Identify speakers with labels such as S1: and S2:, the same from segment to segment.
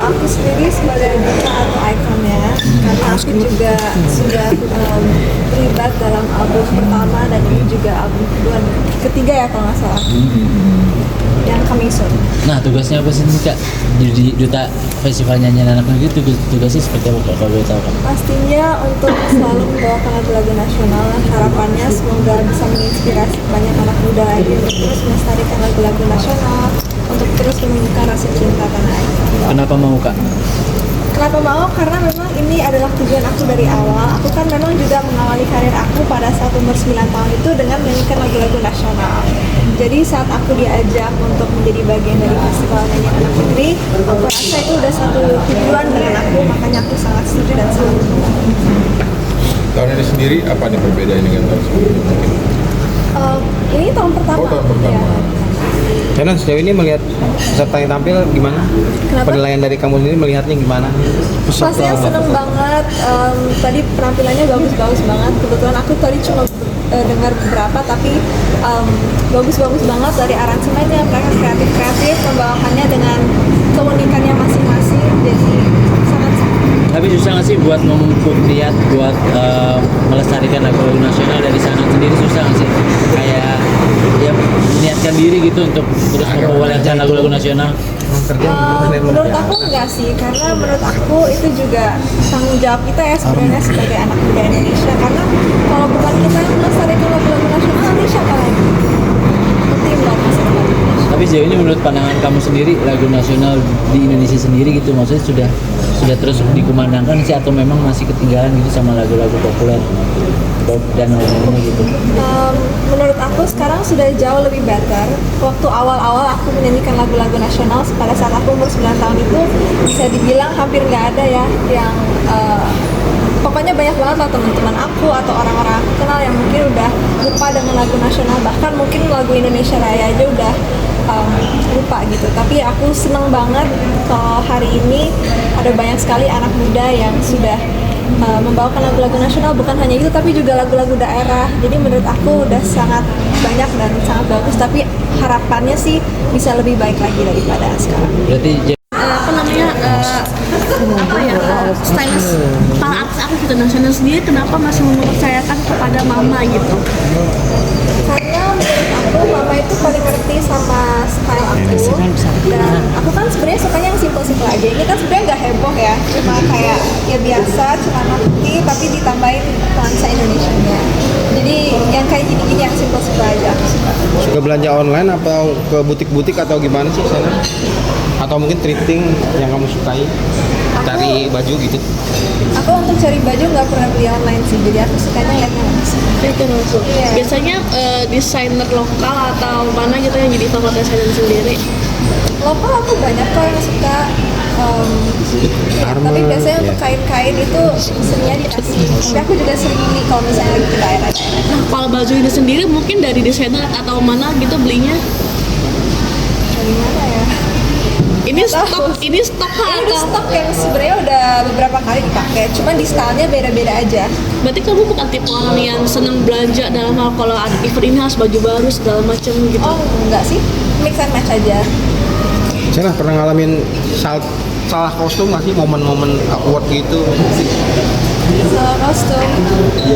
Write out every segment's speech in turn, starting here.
S1: Aku sendiri sebagai duta atau ikonnya, karena aku juga sudah terlibat dalam album pertama dan ini juga album kedua, ketiga ya kalau nggak salah, yang coming soon.
S2: Nah, tugasnya apa sih nih, Kak? Jadi duta festival nyanyian anak negeri itu tugasnya seperti apa, Kak, kalau boleh tahu, Kak?
S1: Pastinya untuk selalu membawakan lagu-lagu nasional, harapannya semoga bisa menginspirasi banyak anak muda lagi untuk terus melestarikan lagu-lagu nasional, untuk terus menumbuhkan rasa cinta tanah air.
S2: Kenapa mau, Kak?
S1: Kenapa mau? Karena memang ini adalah tujuan aku dari awal. Aku kan memang juga mengawali karir aku pada saat umur 9 tahun itu dengan menyanyikan lagu-lagu nasional. Jadi saat aku diajak untuk menjadi bagian dari festival nyanyian anak negeri, aku rasa itu udah satu tujuan dengan aku, makanya aku sangat setuju dan sangat mendukung.
S3: Tahun ini sendiri apa nih perbedaannya dengan tahun sebelumnya mungkin?
S1: Ini tahun pertama.
S3: Oh, tahun pertama.
S1: Ya.
S4: Shannon, sejauh ini melihat peserta yang tampil gimana?
S1: Kenapa?
S4: Penilaian dari kamu sendiri melihatnya gimana?
S1: Pastinya seneng banget. Tadi penampilannya bagus-bagus banget. Kebetulan aku tadi cuma dengar beberapa, tapi bagus-bagus banget dari aransemennya. Mereka kreatif membawakannya dengan keunikannya masing-masing. Jadi sangat.
S2: Tapi susah nggak sih buat memupuk niat buat melestarikan lagu-lagu nasional dari sana sendiri, susah nggak sih? Kayak ya niatkan diri gitu untuk terus membawakan lagu-lagu nasional.
S1: Menurut aku enggak sih, karena menurut aku itu juga tanggung jawab kita ya sebenarnya sebagai anak muda Indonesia. Karena kalau bukan kita yang melestarikan lagu-lagu nasional, nanti siapa lagi? Penting buat masa depan Indonesia.
S2: Tapi sejauh ini menurut pandangan kamu sendiri lagu nasional di Indonesia sendiri gitu, maksudnya sudah terus dikumandangkan sih atau memang masih ketinggalan gitu sama lagu-lagu populer pop dan lain-lainnya gitu?
S1: Menurut aku sekarang sudah jauh lebih better. Waktu awal-awal aku menyanyikan lagu-lagu nasional pada saat aku umur 9 tahun itu bisa dibilang hampir nggak ada ya yang pokoknya banyak banget lah teman-teman aku atau orang-orang aku kenal yang mungkin udah lupa dengan lagu nasional, bahkan mungkin lagu Indonesia Raya aja udah lupa gitu. Tapi aku seneng banget kalau hari ini ada banyak sekali anak muda yang sudah membawakan lagu-lagu nasional, bukan hanya itu tapi juga lagu-lagu daerah. Jadi menurut aku udah sangat banyak dan sangat bagus, tapi harapannya sih bisa lebih baik lagi daripada sekarang.
S2: Berarti
S5: stylist para artis aku gitu nasional sendiri, kenapa masih mempercayakan kepada mama gitu?
S1: Karena menurut aku mama itu paling ngerti sama style aku, dan aku kan sebenarnya sukanya yang simple-simple aja. Ini kan sebenarnya nggak heboh ya, cuma kayak ya biasa celana putih tapi ditambahin nuansa Indonesianya. Jadi yang kayak gini-gini yang simple-simple aja aku suka.
S4: Suka belanja online atau ke butik-butik atau gimana sih Shannon? Atau mungkin thrifting yang kamu sukai? Cari baju gitu?
S1: Aku untuk cari baju nggak pernah beli online sih, jadi aku sukanya lihatnya langsung.
S5: Itu langsung.
S1: Iya.
S5: Biasanya desainer lokal atau mana gitu yang jadi favorit desainer sendiri?
S1: Lokal aku banyak kok yang suka, tapi biasanya untuk kain-kain itu seringnya di Tasik. Tapi aku juga sering beli kalau misalnya lagi ke daerah-daerah.
S5: Nah, kalau baju ini sendiri mungkin dari desainer atau mana gitu belinya?
S1: Dari mana ya?
S5: Ini stok
S1: Ini udah
S5: atau?
S1: stok yang sebenarnya udah beberapa kali dipakai, cuman di stylenya beda-beda aja.
S5: Berarti kamu bukan tipe orang yang senang belanja dalam hal kalau ada event ini harus baju baru segala macam gitu?
S1: Oh enggak sih, mix and match aja.
S4: Shannon pernah ngalamin salah kostum nggak sih, momen-momen awkward gitu?
S1: Salah kostum.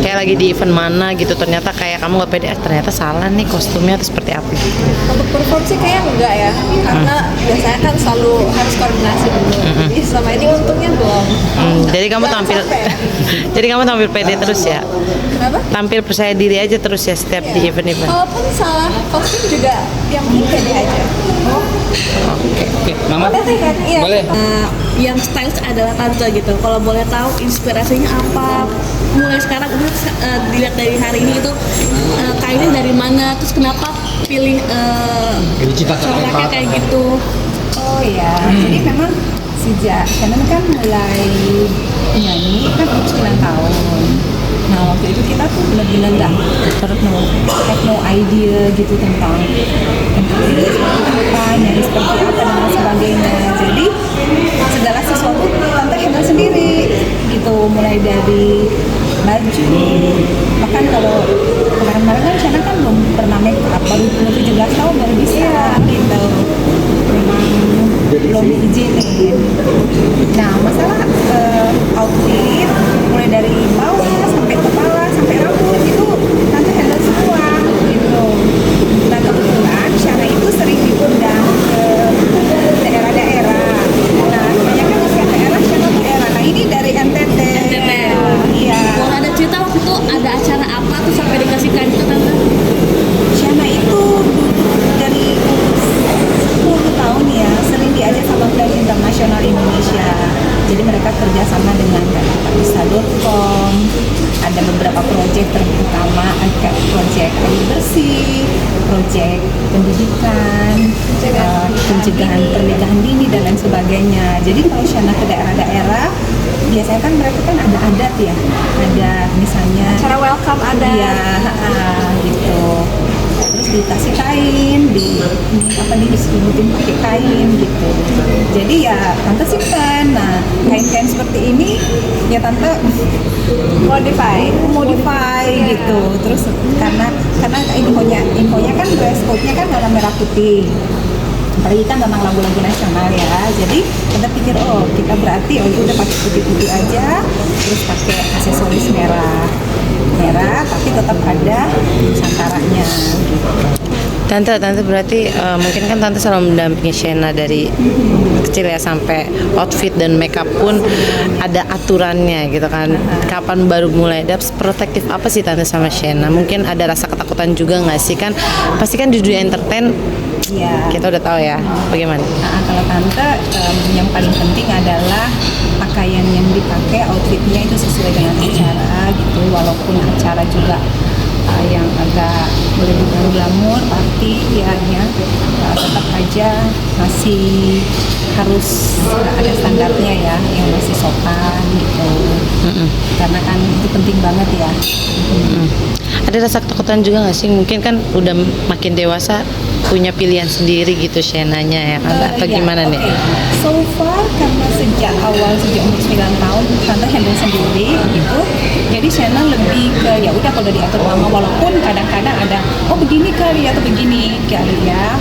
S6: Kayak lagi di event mana gitu, ternyata kayak kamu gak pede, ternyata salah nih kostumnya atau seperti apa gitu.
S1: Untuk perform sih kayaknya enggak ya, karena biasanya kan selalu harus koordinasi dulu. Jadi selama ini untungnya belum.
S6: Jadi kamu
S1: Jangan
S6: tampil
S1: sampai ya.
S6: jadi kamu tampil pede terus ya,
S1: Kenapa?
S6: tampil percaya diri aja terus ya setiap di
S1: Iya.
S6: event-event.
S1: Kalaupun salah kostum juga yang penting pede aja.
S4: Oke, Mama?
S1: Pede kan? Iya.
S4: Boleh.
S5: Yang stylish adalah Tante gitu. Kalau boleh tahu inspirasinya apa? Mulai sekarang ini dilihat dari hari ini itu kainnya dari mana? Terus kenapa pilih coraknya kayak gitu?
S7: Oh ya, jadi memang sejak Shannon kan mulai nyanyi kan umur 9 tahun. Nah waktu itu kita tuh benar-benar nggak have no idea gitu tentang ini seperti apa, nyanyi seperti apa dan sebagainya. Jadi segala sesuatu tante handle sendiri gitu, mulai dari baju. Bahkan kalau kemarin-kemarin kan Shannon kan belum pernah make up, baru 17 tahun baru bisa gitu. Memang belum diizinin. Nah masalah outfit mulai dari bawah sampai kepala sampai rambut itu tante handle semua gitu. Nah kebetulan Shana itu sering diundang ke daerah-daerah. Nah kebanyakan usia daerah Shana tuh daerah. Nah ini dari NTT. Iya.
S5: Boleh ada cerita waktu itu ada acara apa tuh sampai dikasih kain ke tante?
S7: Shana itu dari 10 tahun ya sering diajak sama brand internasional Indonesia. Jadi mereka kerjasama dengan bisa.com. Ada beberapa proyek terutama ada proyek air bersih, proyek pendidikan, pencegahan pernikahan dini dan lain sebagainya. Jadi kalau Shana ke daerah-daerah biasanya kan mereka kan ada adat ya, ada misalnya
S1: Cara welcome ada.
S7: iya gitu, terus dikasih kain, disebutin pakai kain gitu. Jadi ya tante simpan. Nah kain-kain seperti ini ya tante modify gitu. Terus karena infonya kan dress code-nya kan warna merah putih. Apalagi kan tentang lagu-lagu nasional ya, jadi kita pikir kita berarti udah pakai putih-putih aja, terus pakai aksesoris merah tapi tetap ada nusantaranya gitu.
S6: Tante berarti mungkin kan tante selalu mendampingi Shena dari kecil ya sampai outfit dan makeup pun ada aturannya gitu kan. Kapan baru mulai dapet protektif apa sih tante sama Shena? Mungkin ada rasa ketakutan juga nggak sih kan? Pasti kan di dunia entertain
S7: Iya.
S6: kita udah tahu ya bagaimana.
S7: Nah, kalau tante yang paling penting adalah pakaian yang dipakai, outfitnya itu sesuai dengan acara gitu, walaupun acara juga yang agak boleh dibilang glamor, party ya, tetap aja masih harus ada standarnya ya, yang masih sopan gitu. Karena kan itu penting banget ya.
S6: Ada rasa ketakutan juga nggak sih? Mungkin kan udah makin dewasa punya pilihan sendiri gitu Shenanya ya kan? Atau
S7: Iya,
S6: gimana nih?
S7: oke. So far karena sejak umur 9 tahun tante handle sendiri gitu. Jadi Shena lebih ke ya udah kalau diatur mama, walaupun kadang-kadang ada begini kali atau begini kali ya.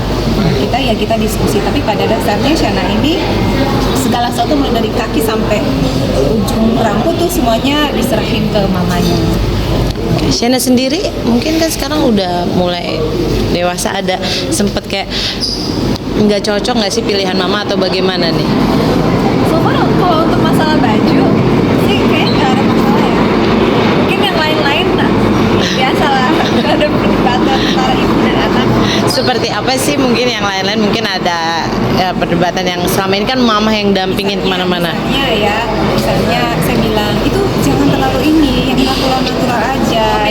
S7: Kita diskusi, tapi pada dasarnya Shena ini segala sesuatu mulai dari kaki sampai ujung rambut tuh semuanya diserahin ke mamanya.
S6: Shena sendiri mungkin kan sekarang udah mulai dewasa, ada sempet kayak nggak cocok nggak sih pilihan mama atau bagaimana nih?
S1: So far kalau untuk masalah baju sih kayaknya nggak ada masalah ya. Mungkin yang lain-lain biasalah ada perdebatan antara ibu dan anak.
S6: Seperti apa sih mungkin yang lain-lain, mungkin ada ya, perdebatan yang selama ini kan mama yang dampingin kemana-mana.
S7: Misalnya saya bilang itu jangan terlalu ini, yang natural aja,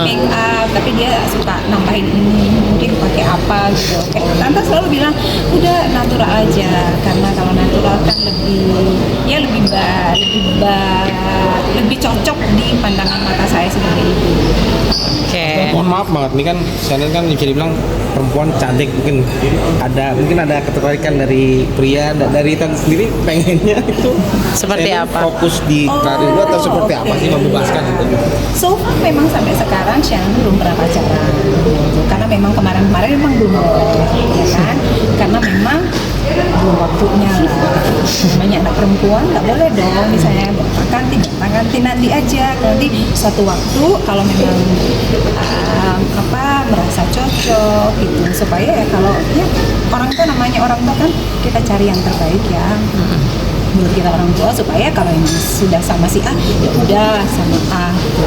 S7: make up, tapi dia suka nambahin ini, mungkin pakai apa gitu. Kayak tante selalu bilang udah natural aja, karena kalau natural kan lebih cocok di pandangan mata saya sebagai ibu.
S6: Oke.
S4: Mohon maaf banget, ini kan Shena kan bisa dibilang perempuan cantik, mungkin ada ketertarikan dari pria, dari tante sendiri pengennya itu
S6: Seperti
S4: Shena
S6: apa?
S4: fokus di karir lu atau seperti apa sih, membebaskan itu?
S7: So far memang sampai sekarang Shana belum pernah pacaran gitu. Karena memang kemarin memang belum ya kan, karena memang belum waktunya lah. Namanya anak perempuan nggak boleh dong misalnya ganti nanti aja, nanti suatu waktu kalau memang merasa cocok gitu, supaya ya kalau ya orang tua, namanya orang tua kan kita cari yang terbaik ya menurut kita orang tua, supaya kalau yang sudah sama si A ya udah sama A gitu.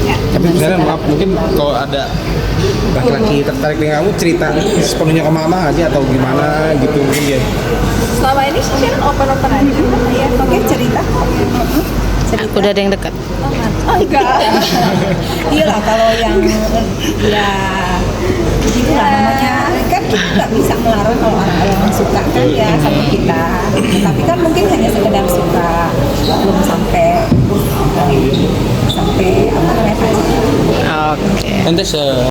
S7: Ya,
S4: Tapi
S7: dengan
S4: sebenarnya
S7: segala
S4: maaf, mungkin kalau ada laki-laki tertarik dengan kamu, cerita sepenuhnya ke mama aja atau gimana gitu mungkin dia.
S1: Selama ini sih open aja.
S7: ya oke cerita.
S6: Udah ada yang dekat.
S1: Oh enggak.
S7: Iyalah kalau yang ya begitulah namanya, kan kita nggak bisa melarang kalau orang suka kan ya sama kita, tapi kan mungkin hanya sekedar suka, belum sampai apa namanya.
S6: Oke.
S4: Nanti